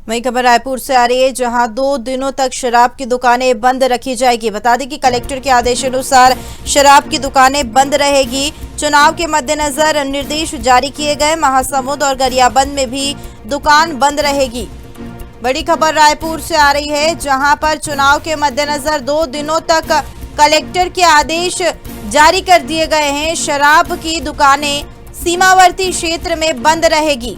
वही खबर रायपुर से आ रही है, जहां 2 दिनों तक शराब की दुकानें बंद रखी जाएगी। बता दें कि कलेक्टर के आदेशानुसार शराब की दुकानें बंद रहेगी। चुनाव के मद्देनजर निर्देश जारी किए गए। महासमुंद और गरियाबंद में भी दुकान बंद रहेगी। बड़ी खबर रायपुर से आ रही है, जहां पर चुनाव के मद्देनजर 2 दिनों तक कलेक्टर के आदेश जारी कर दिए गए हैं। शराब की दुकानें सीमावर्ती क्षेत्र में बंद रहेगी।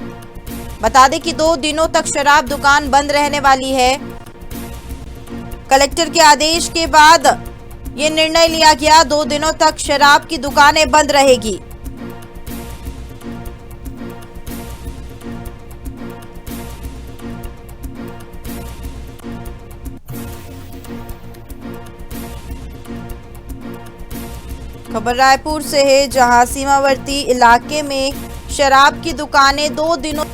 बता दें कि 2 दिनों तक शराब दुकान बंद रहने वाली है। कलेक्टर के आदेश के बाद ये निर्णय लिया गया, 2 दिनों तक शराब की दुकानें बंद रहेगी। खबर रायपुर से है, जहां सीमावर्ती इलाके में शराब की दुकानें 2 दिनों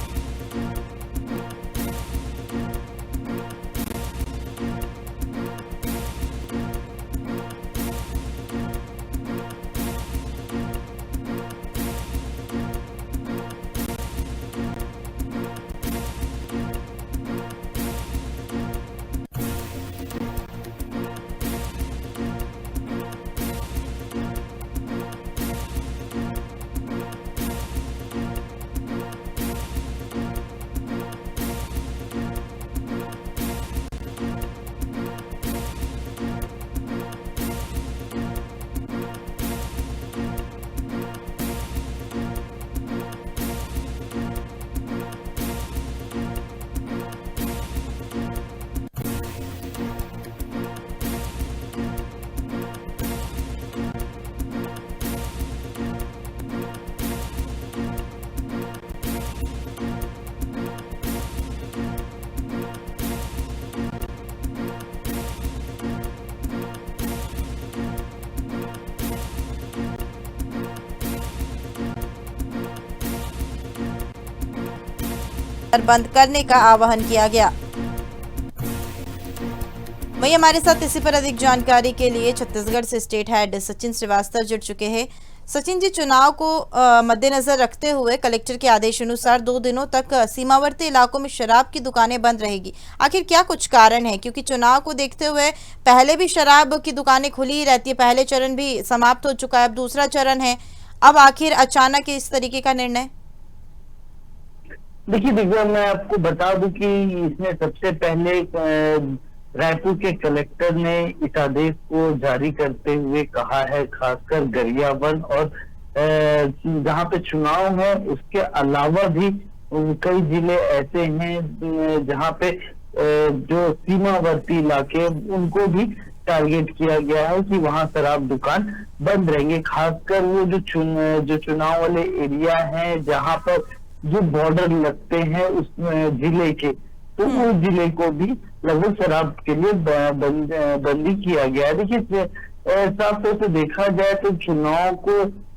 बंद करने का आह्वान किया गया। वही हमारे साथ इसी पर अधिक जानकारी के लिए छत्तीसगढ़ से स्टेट हेड सचिन श्रीवास्तव जुड़ चुके हैं। सचिन जी, चुनाव को मद्देनजर रखते हुए कलेक्टर के आदेश अनुसार 2 दिनों तक सीमावर्ती इलाकों में शराब की दुकानें बंद रहेगी। आखिर क्या कुछ कारण है? क्योंकि चुनाव को देखते हुए पहले भी शराब की दुकानें खुली ही रहती है, पहले चरण भी समाप्त हो चुका है, अब दूसरा चरण है, अब आखिर अचानक इस तरीके का निर्णय? देखिए दिव्या, मैं आपको बता दूं कि इसमें सबसे पहले रायपुर के कलेक्टर ने इस आदेश को जारी करते हुए कहा है, खासकर गरियाबंद और जहां पे चुनाव है उसके अलावा भी कई जिले ऐसे हैं जहां पे जो सीमावर्ती इलाके उनको भी टारगेट किया गया है कि वहां शराब दुकान बंद रहेंगे। खासकर वो जो चुनाव वाले एरिया है जहां पर जो बॉर्डर लगते हैं उस जिले के, तो उस जिले को भी लगभग शराब के लिए बंदी किया गया है। देखिए, साफ तौर से देखा जाए तो चुनाव को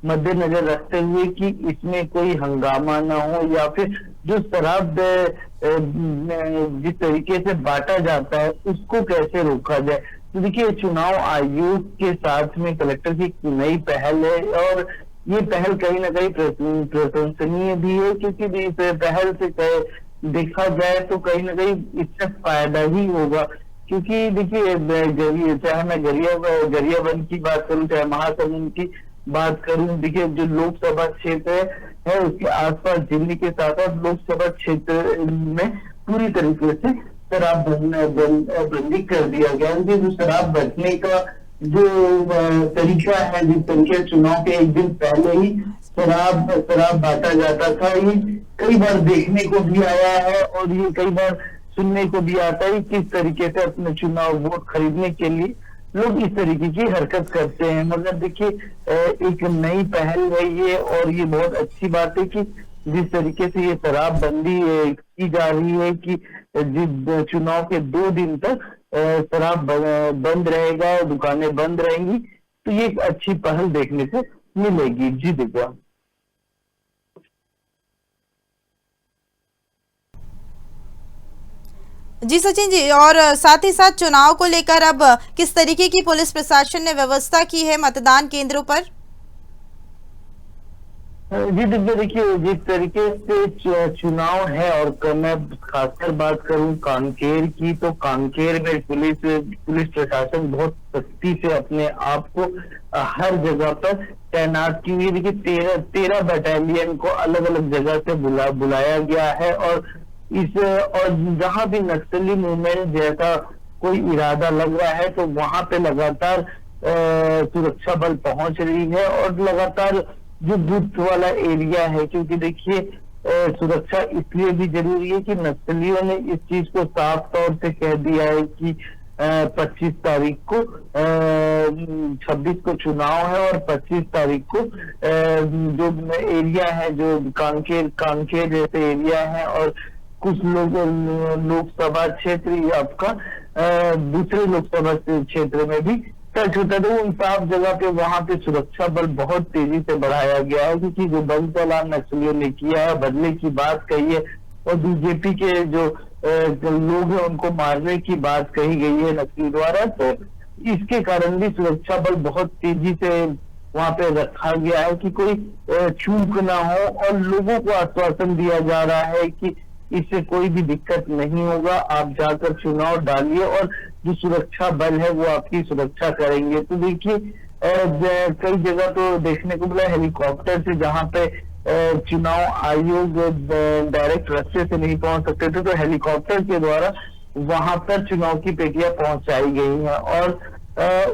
मद्देनजर रखते हुए कि इसमें कोई हंगामा ना हो या फिर जो शराब जिस तरीके से बांटा जाता है उसको कैसे रोका जाए। तो देखिए, चुनाव आयोग के साथ में कलेक्टर की नई पहल है और ये पहल कहीं ना कहीं प्रशंसनीय भी है, क्योंकि इस पहल से देखा जाए तो कहीं ना कहीं इससे फायदा ही होगा। क्योंकि देखिए, चाहे मैं गरियाबंद की बात करूं, चाहे महासमुंद की बात करूं, देखिए जो लोकसभा क्षेत्र है उसके आसपास दिल्ली के साथ साथ लोकसभा क्षेत्र में पूरी तरीके से शराब बंदी कर दिया गया है। जो शराब बचने का जो तरीका है, जिस तरीके चुनाव के एक दिन पहले ही शराब बांटा जाता था, ये कई बार देखने को भी आया है और ये कई बार सुनने को भी आता है किस तरीके से अपने चुनाव वोट खरीदने के लिए लोग इस तरीके की हरकत करते हैं। मगर देखिए, एक नई पहल है ये और ये बहुत अच्छी बात है कि जिस तरीके से ये शराब बंदी की जा रही है कि जिस चुनाव के 2 दिन तक शराब बंद रहेगा और दुकानें बंद रहेंगी, तो ये एक अच्छी पहल देखने को मिलेगी। जी दिव्या। जी सचिन जी, और साथ ही साथ चुनाव को लेकर अब किस तरीके की पुलिस प्रशासन ने व्यवस्था की है मतदान केंद्रों पर? जी दिव्या, देखिए जिस तरीके से चुनाव है, और मैं खासकर बात करूं कांकेर की, तो कांकेर में पुलिस प्रशासन बहुत सख्ती से अपने आप को हर जगह पर तैनात की हुई है। देखिए 13 बटालियन को अलग अलग जगह से बुलाया गया है, और जहां भी नक्सली मूवमेंट जैसा कोई इरादा लग रहा है, तो वहां पे लगातार सुरक्षा बल पहुंच रही है, और लगातार जो बूथ वाला एरिया है, क्योंकि देखिए सुरक्षा इसलिए भी जरूरी है कि नक्सलियों ने इस चीज को साफ तौर से कह दिया है कि 25 तारीख को 26 को चुनाव है, और 25 तारीख को जो एरिया है, जो कांकेर जैसे एरिया है, और कुछ लोग लोकसभा क्षेत्र आपका दूसरे लोकसभा क्षेत्र में भी टच होता है, तो उन साफ जगह पे वहां पे सुरक्षा बल बहुत तेजी से बढ़ाया गया है, क्योंकि जो बंद चालान नक्सलियों ने किया है, बदले की बात कही है, और बीजेपी के जो लोग हैं उनको मारने की बात कही गई है नक्सली द्वारा, तो इसके कारण भी सुरक्षा बल बहुत तेजी से वहां पे रखा गया है कि कोई चूक ना हो, और लोगों को आश्वासन दिया जा रहा है कि इससे कोई भी दिक्कत नहीं होगा, आप जाकर चुनाव डालिए, और जो सुरक्षा बल है वो आपकी सुरक्षा करेंगे। तो देखिए कई जगह तो देखने को मिला हेलीकॉप्टर से, जहां पे चुनाव आयोग डायरेक्ट रास्ते से नहीं पहुंच सकते थे, तो हेलीकॉप्टर के द्वारा वहां पर चुनाव की पेटियां पहुंचाई गई हैं, और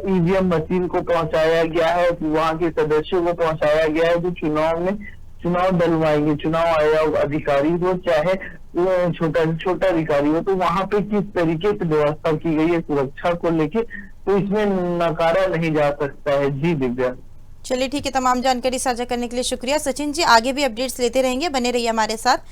ईवीएम मशीन को पहुंचाया गया है, वहां के सदस्यों को पहुंचाया गया है, जो चुनाव डलवाएंगे, चुनाव आयोग अधिकारी हो चाहे छोटा अधिकारी हो, तो वहां पे किस तरीके से व्यवस्था की गई है सुरक्षा को लेके, तो इसमें नकारा नहीं जा सकता है। जी दिव्या, चलिए ठीक है, तमाम जानकारी साझा करने के लिए शुक्रिया सचिन जी। आगे भी अपडेट्स लेते रहेंगे, बने रहिए हमारे साथ।